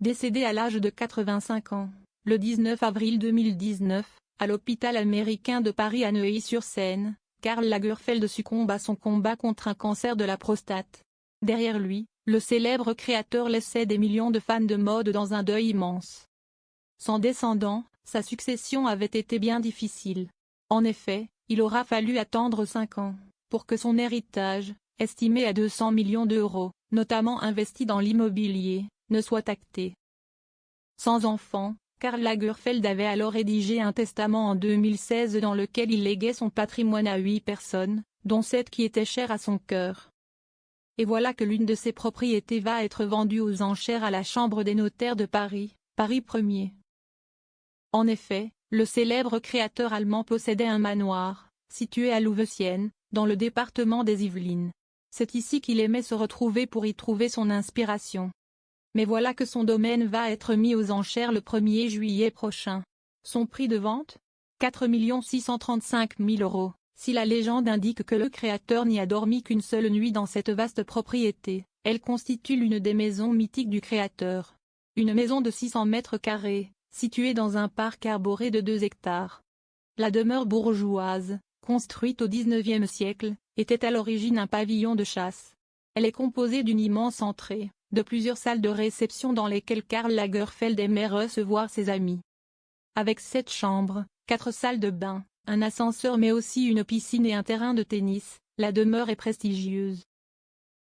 décédé à l'âge de 85 ans, le 19 avril 2019, à l'hôpital américain de Paris à Neuilly-sur-Seine, Karl Lagerfeld succombe à son combat contre un cancer de la prostate. Derrière lui, le célèbre créateur laissait des millions de fans de mode dans un deuil immense. Sans descendants, sa succession avait été bien difficile. En effet, il aura fallu attendre 5 ans, pour que son héritage, estimé à 200 millions d'euros, notamment investi dans l'immobilier, ne soit acté. Sans enfant, Karl Lagerfeld avait alors rédigé un testament en 2016 dans lequel il léguait son patrimoine à 8 personnes, dont 7 qui étaient chères à son cœur. Et voilà que l'une de ses propriétés va être vendue aux enchères à la Chambre des notaires de Paris, Paris 1er. En effet, le célèbre créateur allemand possédait un manoir, situé à Louveciennes, dans le département des Yvelines. C'est ici qu'il aimait se retrouver pour y trouver son inspiration. Mais voilà que son domaine va être mis aux enchères le 1er juillet prochain. Son prix de vente ? 4 635 000 €, si la légende indique que le créateur n'y a dormi qu'une seule nuit dans cette vaste propriété. Elle constitue l'une des maisons mythiques du créateur. Une maison de 600 mètres carrés, située dans un parc arboré de 2 hectares. La demeure bourgeoise, construite au XIXe siècle, était à l'origine un pavillon de chasse. Elle est composée d'une immense entrée, de plusieurs salles de réception dans lesquelles Karl Lagerfeld aimait recevoir ses amis. Avec 7 chambres, 4 salles de bain, un ascenseur mais aussi une piscine et un terrain de tennis, la demeure est prestigieuse.